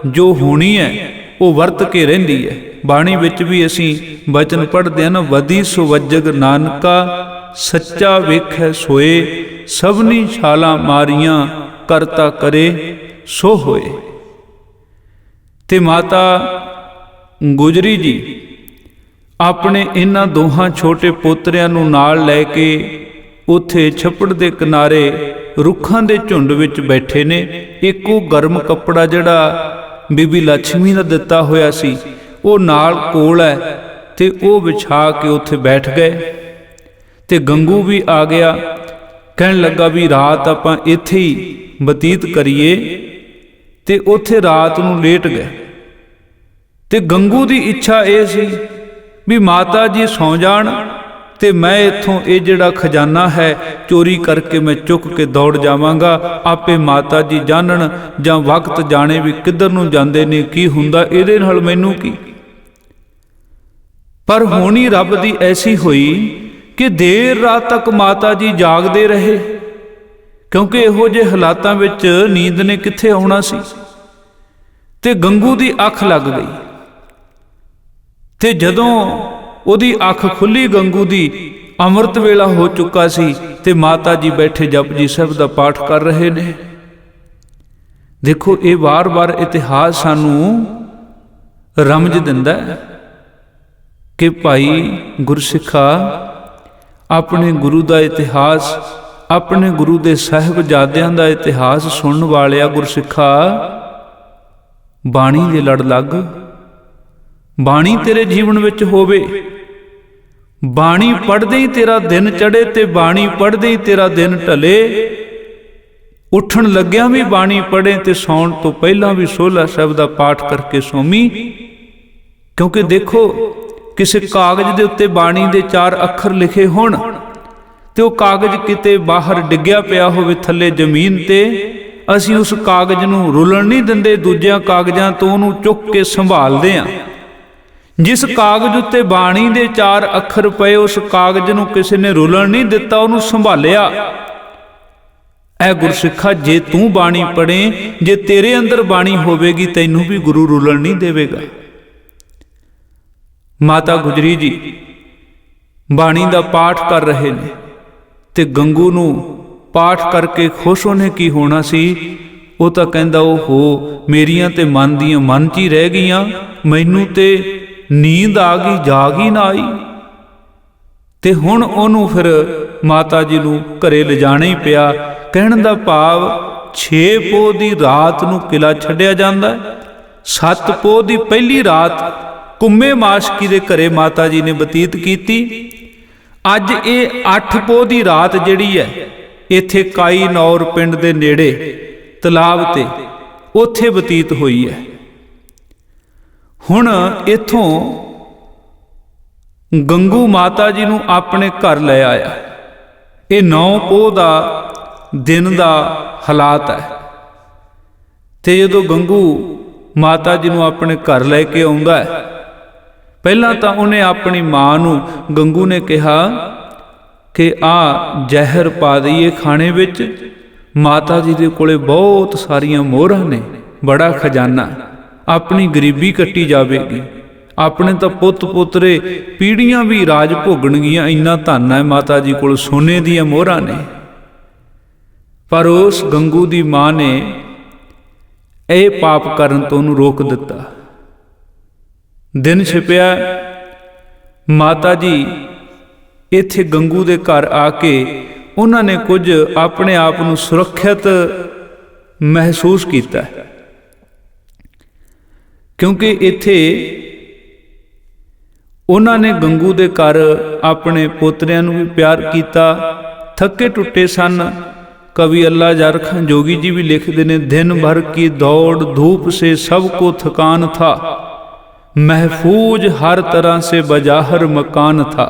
ਜੋ ਹੋਣੀ ਹੈ ਉਹ ਵਰਤ ਕੇ ਰਹਿੰਦੀ ਹੈ। ਬਾਣੀ ਵਿੱਚ ਵੀ ਅਸੀਂ ਬਚਨ ਪੜ੍ਹਦੇ ਹਾਂ ਨਾ, ਵਦੀ ਸੁਵਜਗ ਨਾਨਕਾ ਸੱਚਾ ਵੇਖੈ ਸੋਏ, ਸਭਨੀ ਛਾਲਾਂ ਮਾਰੀਆਂ ਕਰਤਾ ਕਰੇ ਸੋ ਹੋਏ। ਤੇ ਮਾਤਾ ਗੁਜਰੀ ਜੀ ਆਪਣੇ ਇਹਨਾਂ ਦੋਹਾਂ ਛੋਟੇ ਪੋਤਰਿਆਂ ਨੂੰ ਨਾਲ ਲੈ ਕੇ ਉੱਥੇ ਛੱਪੜ ਦੇ ਕਿਨਾਰੇ ਰੁੱਖਾਂ ਦੇ ਝੁੰਡ ਵਿੱਚ ਬੈਠੇ ਨੇ। ਇੱਕੋ ਗਰਮ ਕੱਪੜਾ ਜਿਹੜਾ ਬੀਬੀ ਲక్ష్ਮੀ ਦਾ ਦਿੱਤਾ ਹੋਇਆ ਸੀ ਉਹ ਨਾਲ ਕੋਲ ਹੈ, ਤੇ ਉਹ ਵਿਛਾ ਕੇ ਉੱਥੇ ਬੈਠ ਗਏ। ਤੇ ਗੰਗੂ ਵੀ ਆ ਗਿਆ, ਕਹਿਣ ਲੱਗਾ ਵੀ ਰਾਤ ਆਪਾਂ ਇੱਥੇ ਹੀ ਬਤੀਤ ਕਰੀਏ, ਤੇ ਉੱਥੇ ਰਾਤ ਨੂੰ ਲੇਟ ਗਏ। ਤੇ ਗੰਗੂ ਦੀ ਇੱਛਾ ਇਹ ਸੀ ਵੀ ਮਾਤਾ ਜੀ ਸੌਂ ਜਾਣ ਤੇ ਮੈਂ ਇੱਥੋਂ ਇਹ ਜਿਹੜਾ ਖਜ਼ਾਨਾ ਹੈ ਚੋਰੀ ਕਰਕੇ ਮੈਂ ਚੁੱਕ ਕੇ ਦੌੜ ਜਾਵਾਂਗਾ, ਆਪੇ ਮਾਤਾ ਜੀ ਜਾਣਨ ਜਾਂ ਵਕਤ ਜਾਣੇ ਵੀ ਕਿੱਧਰ ਨੂੰ ਜਾਂਦੇ ਨੇ, ਕੀ ਹੁੰਦਾ ਇਹਦੇ ਨਾਲ, ਮੈਨੂੰ ਕੀ। ਪਰ ਹੋਣੀ ਰੱਬ ਦੀ ਐਸੀ ਹੋਈ ਕਿ ਦੇਰ ਰਾਤ ਤੱਕ ਮਾਤਾ ਜੀ ਜਾਗਦੇ ਰਹੇ, ਕਿਉਂਕਿ ਇਹੋ ਜਿਹੇ ਹਾਲਾਤਾਂ ਵਿੱਚ ਨੀਂਦ ਨੇ ਕਿੱਥੇ ਆਉਣਾ ਸੀ। ਤੇ ਗੰਗੂ ਦੀ ਅੱਖ ਲੱਗ ਗਈ, ਤੇ ਜਦੋਂ ਉਹਦੀ ਅੱਖ ਖੁੱਲੀ ਗੰਗੂ ਦੀ, ਅੰਮ੍ਰਿਤ ਵੇਲਾ ਹੋ ਚੁੱਕਾ ਸੀ, ਤੇ ਮਾਤਾ ਜੀ ਬੈਠੇ ਜਪਜੀ ਸਾਹਿਬ ਦਾ ਪਾਠ ਕਰ ਰਹੇ ਨੇ। ਦੇਖੋ, ਇਹ ਵਾਰ-ਵਾਰ ਇਤਿਹਾਸ ਸਾਨੂੰ ਰਮਜ ਦਿੰਦਾ ਕਿ ਭਾਈ ਗੁਰਸਿੱਖਾ, ਆਪਣੇ ਗੁਰੂ ਦਾ ਇਤਿਹਾਸ, ਆਪਣੇ ਗੁਰੂ ਦੇ ਸਾਹਿਬਜ਼ਾਦਿਆਂ ਦਾ ਇਤਿਹਾਸ ਸੁਣਨ ਵਾਲਿਆ ਗੁਰਸਿੱਖਾ, ਬਾਣੀ ਦੇ ਲੜ ਲੱਗ। ਬਾਣੀ ਤੇਰੇ ਜੀਵਨ ਵਿੱਚ ਹੋਵੇ, ਬਾਣੀ ਪੜ੍ਹਦੇ ਹੀ ਤੇਰਾ ਦਿਨ ਚੜ੍ਹੇ ਤੇ ਬਾਣੀ ਪੜ੍ਹਦੇ ਹੀ ਤੇਰਾ ਦਿਨ ਢਲੇ। ਉੱਠਣ ਲੱਗਿਆਂ ਵੀ ਬਾਣੀ ਪੜ੍ਹੇ ਤੇ ਸੌਣ ਤੋਂ ਪਹਿਲਾਂ ਵੀ ਸੋਹਲਾ ਸਾਹਿਬ ਦਾ ਪਾਠ ਕਰਕੇ ਸੌਮੀ। ਕਿਉਂਕਿ ਦੇਖੋ, ਕਿਸੇ ਕਾਗਜ਼ ਦੇ ਉੱਤੇ ਬਾਣੀ ਦੇ 4 ਅੱਖਰ ਲਿਖੇ ਹੋਣ ਤੇ ਉਹ ਕਾਗਜ਼ ਕਿਤੇ ਬਾਹਰ ਡਿੱਗਿਆ ਪਿਆ ਹੋਵੇ ਥੱਲੇ ਜ਼ਮੀਨ ਤੇ, ਅਸੀਂ ਉਸ ਕਾਗਜ਼ ਨੂੰ ਰੁਲਣ ਨਹੀਂ ਦਿੰਦੇ, ਦੂਜਿਆਂ ਕਾਗਜ਼ਾਂ ਤੋਂ ਉਹਨੂੰ ਚੁੱਕ ਕੇ ਸੰਭਾਲਦੇ ਹਾਂ। ਜਿਸ ਕਾਗਜ਼ ਉੱਤੇ ਬਾਣੀ ਦੇ 4 ਅੱਖਰ ਪਏ, ਉਸ ਕਾਗਜ਼ ਨੂੰ ਕਿਸੇ ਨੇ ਰੁਲਣ ਨਹੀਂ ਦਿੱਤਾ, ਉਹਨੂੰ ਸੰਭਾਲਿਆ। ਐ ਗੁਰਸਿੱਖਾ, ਜੇ ਤੂੰ ਬਾਣੀ ਪੜ੍ਹੇ, ਜੇ ਤੇਰੇ ਅੰਦਰ ਬਾਣੀ ਹੋਵੇਗੀ, ਤੈਨੂੰ ਵੀ ਗੁਰੂ ਰੁਲਣ ਨਹੀਂ ਦੇਵੇਗਾ। ਮਾਤਾ ਗੁਜਰੀ ਜੀ ਬਾਣੀ ਦਾ ਪਾਠ ਕਰ ਰਹੇ ਨੇ, ਤੇ ਗੰਗੂ ਨੂੰ ਪਾਠ ਕਰਕੇ ਖੁਸ਼ ਹੋਣੇ ਕੀ ਹੋਣਾ ਸੀ। ਉਹ ਤਾਂ ਕਹਿੰਦਾ, ਓਹੋ, ਮੇਰੀਆਂ ਤੇ ਮਨ ਦੀਆਂ ਮਨ 'ਚ ਹੀ ਰਹਿ ਗਈਆਂ, ਮੈਨੂੰ ਤੇ ਨੀਂਦ ਆ ਗਈ, ਜਾਗ ਹੀ ਨਾ ਆਈ। ਤੇ ਹੁਣ ਉਹਨੂੰ ਫਿਰ ਮਾਤਾ ਜੀ ਨੂੰ ਘਰੇ ਲਿਜਾਣਾ ਹੀ ਪਿਆ। ਕਹਿਣ ਦਾ ਭਾਵ 6 ਪੋਹ ਦੀ ਰਾਤ ਨੂੰ ਕਿਲਾ ਛੱਡਿਆ ਜਾਂਦਾ, 7 ਪੋਹ ਦੀ ਪਹਿਲੀ ਰਾਤ ਕੁੰਮੇ ਮਾਸ਼ਕੀ ਦੇ ਘਰੇ ਮਾਤਾ ਜੀ ਨੇ ਬਤੀਤ ਕੀਤੀ। ਅੱਜ ਇਹ 8 ਪੋਹ ਦੀ ਰਾਤ ਜਿਹੜੀ ਹੈ, ਇੱਥੇ ਕਾਈ ਨੌਰ ਪਿੰਡ ਦੇ ਨੇੜੇ ਤਲਾਬ ਤੇ ਉੱਥੇ ਬਤੀਤ ਹੋਈ ਹੈ। ਹੁਣ ਇੱਥੋਂ ਗੰਗੂ ਮਾਤਾ ਜੀ ਨੂੰ ਆਪਣੇ ਘਰ ਲੈ ਆਇਆ। ਇਹ 9 ਪੋਹ ਦਾ ਦਿਨ ਦਾ ਹਾਲਾਤ ਹੈ। ਤੇ ਜਦੋਂ ਗੰਗੂ ਮਾਤਾ ਜੀ ਨੂੰ ਆਪਣੇ ਘਰ ਲੈ ਕੇ ਆਉਂਦਾ ਹੈ, ਪਹਿਲਾਂ ਤਾਂ ਉਹਨੇ ਆਪਣੀ ਮਾਂ ਨੂੰ, ਗੰਗੂ ਨੇ ਕਿਹਾ ਕਿ ਆ ਜ਼ਹਿਰ ਪਾ ਦਈਏ ਖਾਣੇ ਵਿੱਚ, ਮਾਤਾ ਜੀ ਦੇ ਕੋਲੇ ਬਹੁਤ ਸਾਰੀਆਂ ਮੋਹਰਾਂ ਨੇ, ਬੜਾ ਖਜ਼ਾਨਾ, ਆਪਣੀ ਗਰੀਬੀ ਕੱਟੀ ਜਾਵੇਗੀ। ਆਪਣੇ ਤਾਂ ਪੁੱਤ ਪੋਤਰੇ ਪੀੜ੍ਹੀਆਂ ਵੀ ਰਾਜ ਭੋਗਣਗੀਆਂ, ਇੰਨਾ ਧਨ ਹੈ ਮਾਤਾ ਜੀ ਕੋਲ, ਸੋਨੇ ਦੀਆਂ ਮੋਹਰਾਂ ਨੇ। ਪਰ ਉਸ ਗੰਗੂ ਦੀ ਮਾਂ ਨੇ ਇਹ ਪਾਪ ਕਰਨ ਤੋਂ ਉਹਨੂੰ ਰੋਕ ਦਿੱਤਾ। ਦਿਨ ਛਿਪਿਆ, ਮਾਤਾ ਜੀ ਇੱਥੇ ਗੰਗੂ ਦੇ ਘਰ ਆ ਕੇ ਉਹਨਾਂ ਨੇ ਕੁਝ ਆਪਣੇ ਆਪ ਨੂੰ ਸੁਰੱਖਿਅਤ ਮਹਿਸੂਸ ਕੀਤਾ, ਕਿਉਂਕਿ ਇੱਥੇ ਉਹਨਾਂ ਨੇ ਗੰਗੂ ਦੇ ਘਰ ਆਪਣੇ ਪੋਤਰਿਆਂ ਨੂੰ ਵੀ ਪਿਆਰ ਕੀਤਾ थके टुटे सन। कवि अल्लाह जार खां जोगी जी भी लिखते ने, दिन भर की दौड़ धूप से सबको थकान था, महफूज हर तरह से बजाहर मकान था।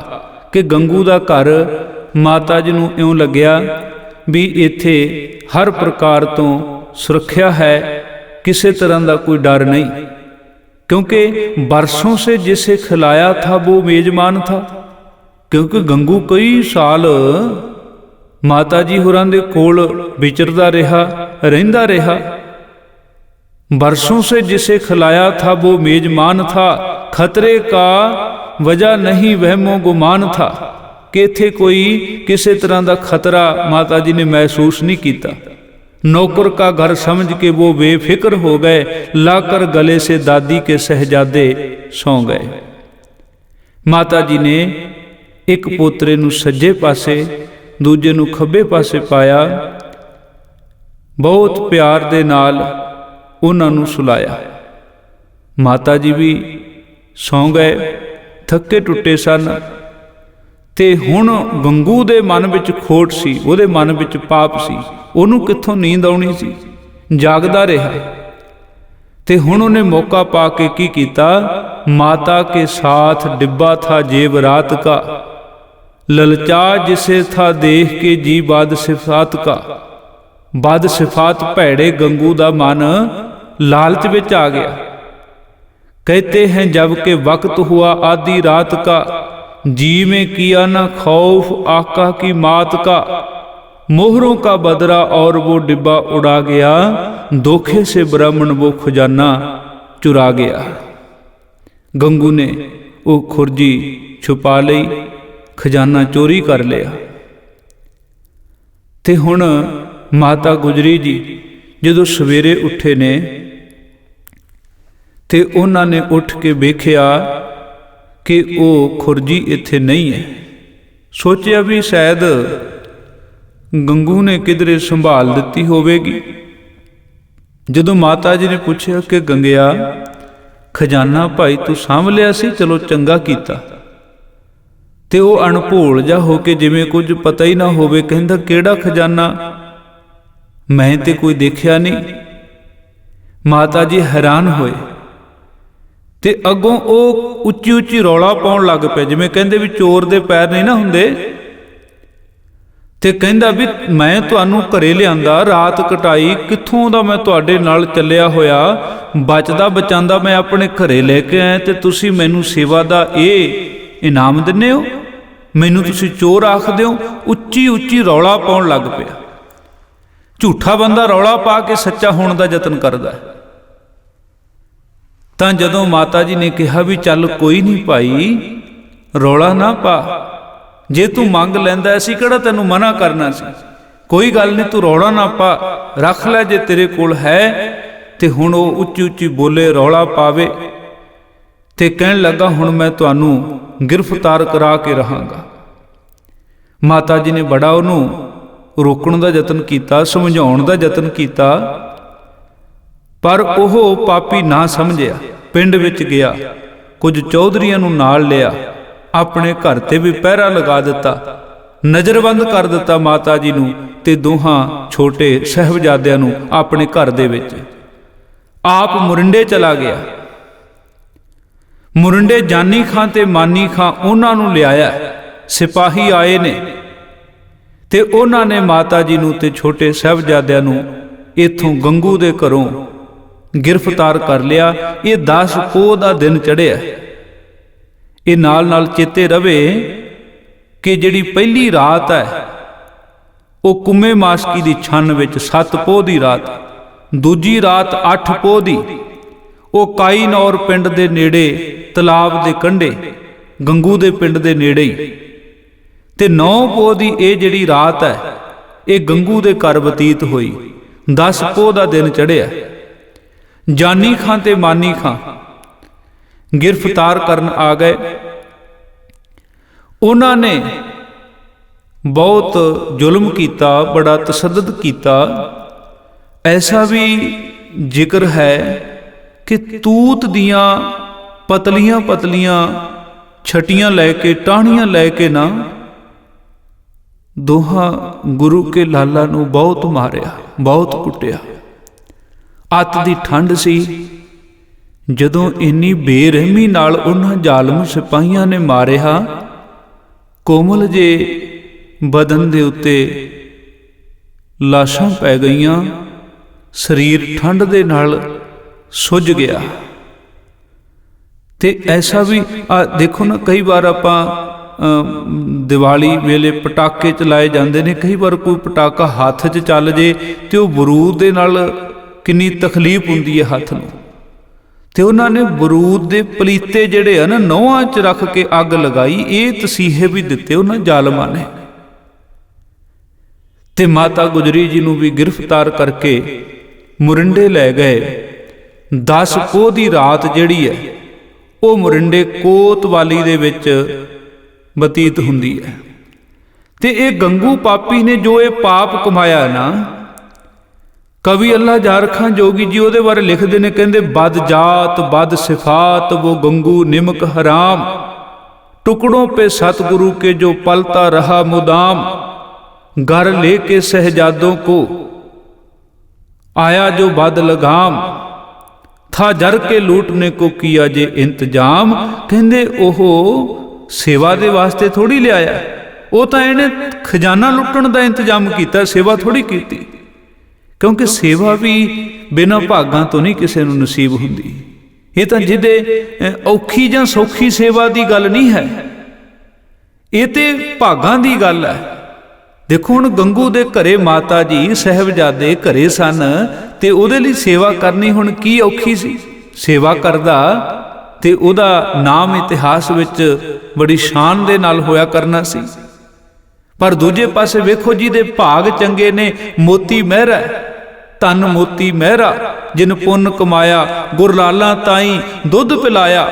कि गंगू का घर माता जी नूं इउं लग्या भी इत्थे हर प्रकार तो सुरक्षा है, किसी तरह का कोई डर नहीं, क्योंकि बरसों से जिसे खिलाया था वो मेजबान था। क्योंकि गंगू कई साल माता जी होरां दे कोल विचरदा रहा, रहिंदा रहा। बरसों से जिसे खिलाया था वो मेजबान था, खतरे का वजह नहीं वहमो गुमान था। कि इत्थे कोई किसी तरह का खतरा माता जी ने महसूस नहीं किया। नौकर का घर समझ के वो बेफिक्र हो गए, लाकर गले से दादी के शहजादे सौ गए। माता जी ने एक पोतरे नूं सज्जे पासे दूजे नूं खब्बे पासे पाया, बहुत प्यार दे नाल उन्हां नूं सुलाया। माता जी भी सौ गए, थके टुटे सन। ते हुण गंगू दे मन विच खोट सी, उहदे मन विच पाप सी, उहनूं कित्थों नींद आउणी सी, जागदा रहा। ते हुण उहने मौका पा के की कीता, माता के साथ डिब्बा था जेवरात का, ललचा जिसे था देख के जी बाद सिफात का। बद सिफात भैड़े गंगू दा मन लालच विच आ गया। कहते हैं जब के वक्त हुआ आधी रात का, जी में किया ना खौफ आका की मात का। मोहरों का बदरा और वो डिब्बा उड़ा गया, धोखे से ब्राह्मण वो खजाना चुरा गया। गंगू ने वो खुरजी छुपा लई, खजाना चोरी कर लिया। ते हुण माता गुजरी जी जदों सवेरे उठे ने ते उन्हां ने उठ के वेखिया कि वो खुरजी इत्थे नहीं है। सोचिया भी शायद गंगू ने किधरे संभाल दिती होवेगी। जदों माता जी ने पूछा कि गंगिया खजाना भाई तू सांभ लिया सी, चलो चंगा कीता। ते वो अणभोल जा हो के जिवें कुछ पता ही ना होवे, कहंदा किहड़ा खजाना, मैं ते कोई देखिया नहीं। माता जी हैरान होए ते अगों वो उच्ची उच्ची रौला पाउण लग पे, जिवें कहंदे भी चोर दे पैर नहीं ना हुंदे। ते कहंदा भी मैं तुहानूं घरे लिआंदा, रात कटाई, कित्थों दा मैं तुहाडे नाल चलिया होया, बचदा बचांदा मैं अपने घरे लैके आया ते तुसीं मैनूं सेवा दा इनाम दिंदे हो, मैनूं तुसीं चोर आखदे हो। उच्ची उच्ची रौला पाउण लग पिया। झूठा बंदा रौला पा के सच्चा होण दा यतन करदा है। तां जदों माता जी ने कहा भी चल कोई नहीं भाई रौला ना पा, जे तू मंग लैंदा असीं किहड़ा तैनूं मना करना सी, कोई गल नहीं तू रौला ना पा, रख लै जे तेरे कोल है। ते हुण ओह उच्ची उच्ची बोले रौला पावे ते कहण लगा हुण मैं तुहानूं गिरफ्तार करा के रहांगा। माता जी ने बड़ा उहनूं रोकण दा यतन कीता, समझाउण दा यतन कीता, पर ओह पापी ना समझिया। पिंड विच गया, कुछ चौधरीआं नूं नाल लिया, अपने घर ते भी पहरा लगा दिता, नज़रबंद कर दिता माता जी नूं ते दोहां छोटे साहिबजादिआं नूं अपने घर दे विच। आप मुरिंडे चला गया। मुरिंडे जानी खां ते मानी खां उन्हां नूं लिआया। सिपाही आए ने ते उन्हां ने माता जी नूं ते छोटे साहिबजादिआं नूं इत्थों गंगू दे घरों गिरफ्तार कर लिया। ये 10 पोह दा दिन चढ़िया। ये नाल नाल चेते रवे कि जिहड़ी पहली रात है वो कुम्मे मासकी दी छन विच 7 पोह दी रात, दूजी रात 8 पोह दी वो काईनौर पिंड दे नेड़े तलाब दे कंढे गंगू दे पिंड दे नेड़े ही, ते 9 पोह दी ये जिहड़ी रात है ये गंगू दे घर बतीत होई। 10 पोह दा दिन चढ़िया। जानी खां ते मानी खां गिरफ्तार करन आ गए। उन्हां ने बहुत जुल्म किया, बड़ा तसद्दुद किया। ऐसा भी जिक्र है कि तूत दियां पतलियां पतलियां छटियां लैके टाहनियां लैके ना ਦੋਹਾਂ ਗੁਰੂ ਕੇ ਲਾਲਾ ਨੂੰ ਬਹੁਤ ਮਾਰਿਆ, ਬਹੁਤ ਕੁੱਟਿਆ। ਅੱਤ ਦੀ ਠੰਡ ਸੀ। ਜਦੋਂ ਇੰਨੀ ਬੇਰਹਿਮੀ ਨਾਲ ਉਹਨਾਂ ਜ਼ਾਲਮ ਸਿਪਾਹੀਆਂ ਨੇ ਮਾਰਿਆ, ਕੋਮਲ ਜੇ ਬਦਨ ਦੇ ਉੱਤੇ ਲਾਸ਼ਾਂ ਪੈ ਗਈਆਂ, ਸਰੀਰ ਠੰਡ ਦੇ ਨਾਲ ਸੁੱਜ ਗਿਆ। ਤੇ ਐਸਾ ਵੀ ਦੇਖੋ ਨਾ, ਕਈ ਵਾਰ ਆਪਾਂ ਦੀਵਾਲੀ ਵੇਲੇ ਪਟਾਕੇ ਚਲਾਏ ਜਾਂਦੇ ਨੇ, ਕਈ ਵਾਰ ਕੋਈ ਪਟਾਕਾ ਹੱਥ 'ਚ ਚੱਲ ਜੇ ਤੇ ਉਹ ਬਰੂਦ ਦੇ ਨਾਲ ਕਿੰਨੀ ਤਕਲੀਫ ਹੁੰਦੀ ਹੈ ਹੱਥ ਨੂੰ। ਤੇ ਉਹਨਾਂ ਨੇ ਬਰੂਦ ਦੇ ਪਲੀਤੇ ਜਿਹੜੇ ਆ ਨਾ ਨਹੁੰਆਂ 'ਚ ਰੱਖ ਕੇ ਅੱਗ ਲਗਾਈ। ਇਹ ਤਸੀਹੇ ਵੀ ਦਿੱਤੇ ਉਹਨਾਂ ਜ਼ਾਲਮਾਂ ਨੇ। ਤੇ ਮਾਤਾ ਗੁਜਰੀ ਜੀ ਨੂੰ ਵੀ ਗ੍ਰਿਫਤਾਰ ਕਰਕੇ ਮੁਰਿੰਡੇ ਲੈ ਗਏ। 10 ਪੋਹ ਦੀ ਰਾਤ ਜਿਹੜੀ ਹੈ ਉਹ ਮੁਰਿੰਡੇ ਕੋਤਵਾਲੀ ਦੇ ਵਿੱਚ ਬਤੀਤ ਹੁੰਦੀ ਹੈ। ਤੇ ਇਹ ਗੰਗੂ ਪਾਪੀ ਨੇ ਜੋ ਇਹ ਪਾਪ ਕਮਾਇਆ ਨਾ, ਕਵੀ ਅੱਲਾ ਜਾਰ ਖਾਂ ਜੋਗੀ ਜੀ ਉਹਦੇ ਬਾਰੇ ਲਿਖਦੇ ਨੇ, ਕਹਿੰਦੇ ਬਦ ਜਾਤ ਬਦ ਸਿਫਾਤ वो गंगू निमक हराम, टुकड़ों पे सतगुरु के जो पलता रहा मुदाम, घर लेके शहजादों को आया जो बद लगाम, था जर के लूटने को किया जे इंतजाम। ਕਹਿੰਦੇ ਉਹ ਸੇਵਾ ਦੇ ਵਾਸਤੇ ਥੋੜੀ ਲਿਆਇਆ, ਉਹ ਤਾਂ ਇਹਨੇ ਖਜ਼ਾਨਾ ਲੁੱਟਣ ਦਾ ਇੰਤਜ਼ਾਮ ਕੀਤਾ, ਸੇਵਾ ਥੋੜੀ ਕੀਤੀ। ਕਿਉਂਕਿ ਸੇਵਾ ਵੀ ਬਿਨਾਂ ਭਾਗਾਂ ਤੋਂ ਨਹੀਂ ਕਿਸੇ ਨੂੰ ਨਸੀਬ ਹੁੰਦੀ। ਇਹ ਤਾਂ ਜਿਹਦੇ ਔਖੀ ਜਾਂ ਸੌਖੀ ਸੇਵਾ ਦੀ ਗੱਲ ਨਹੀਂ ਹੈ, ਇਹ ਤੇ ਭਾਗਾਂ ਦੀ ਗੱਲ ਹੈ। ਦੇਖੋ ਹੁਣ ਗੰਗੂ ਦੇ ਘਰੇ ਮਾਤਾ ਜੀ ਸਾਹਿਬਜ਼ਾਦੇ ਘਰੇ ਸਨ, ਤੇ ਉਹਦੇ ਲਈ ਸੇਵਾ ਕਰਨੀ ਹੁਣ ਕੀ ਔਖੀ ਸੀ। ਸੇਵਾ ਕਰਦਾ ਤੇ ਉਹਦਾ ਨਾਮ ਇਤਿਹਾਸ ਵਿੱਚ ਬੜੀ ਸ਼ਾਨ ਦੇ ਨਾਲ ਹੋਇਆ ਕਰਨਾ ਸੀ। ਪਰ ਦੂਜੇ ਪਾਸੇ ਵੇਖੋ ਜਿਹਦੇ ਭਾਗ ਚੰਗੇ ਨੇ, ਮੋਤੀ ਮਹਿਰਾ, ਧਨ ਮੋਤੀ ਮਹਿਰਾ, ਜਿਨ ਪੁੰਨ ਕਮਾਇਆ, ਗੁਰਲਾਲਾ ਤਾਈ ਦੁੱਧ ਪਿਲਾਇਆ।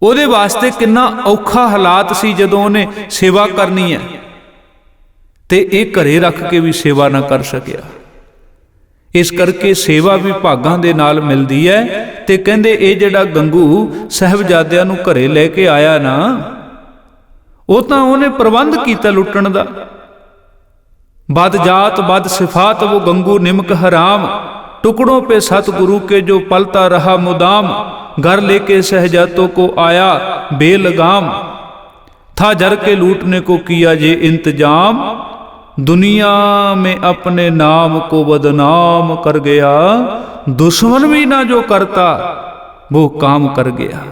ਉਹਦੇ ਵਾਸਤੇ ਕਿੰਨਾ ਔਖਾ ਹਾਲਾਤ ਸੀ ਜਦੋਂ ਉਹਨੇ ਸੇਵਾ ਕਰਨੀ ਹੈ, ਤੇ ਇਹ ਘਰੇ ਰੱਖ ਕੇ ਵੀ ਸੇਵਾ ਨਾ ਕਰ ਸਕਿਆ। ਇਸ ਕਰਕੇ ਸੇਵਾ ਵੀ ਭਾਗਾਂ ਦੇ ਨਾਲ ਮਿਲਦੀ ਹੈ। ਤੇ ਕਹਿੰਦੇ ਇਹ ਜਿਹੜਾ ਗੰਗੂ ਸਾਹਿਬਜ਼ਾਦਿਆਂ ਨੂੰ ਘਰੇ ਲੈ ਕੇ ਆਇਆ ਨਾ, ਉਹ ਤਾਂ ਉਹਨੇ ਪ੍ਰਬੰਧ ਕੀਤਾ ਲੁੱਟਣ ਦਾ। बद जात बद सिफात वो गंगू निमक हराम, टुकड़ों पे सतगुरु के जो पलता रहा मुदाम, घर लेके शहजादों को आया बेलगाम, था जर के लूटने को किया जे इंतजाम, दुनिया में अपने नाम को बदनाम कर गया, दुश्मन भी ना जो करता वो काम कर गया।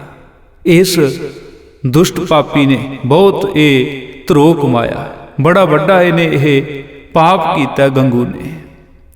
इस दुष्ट पापी ने बहुत ये ਧਰੋਹ ਕਮਾਇਆ, बड़ा ਵੱਡਾ ਇਹਨੇ ਇਹ पाप किया गंगू ने।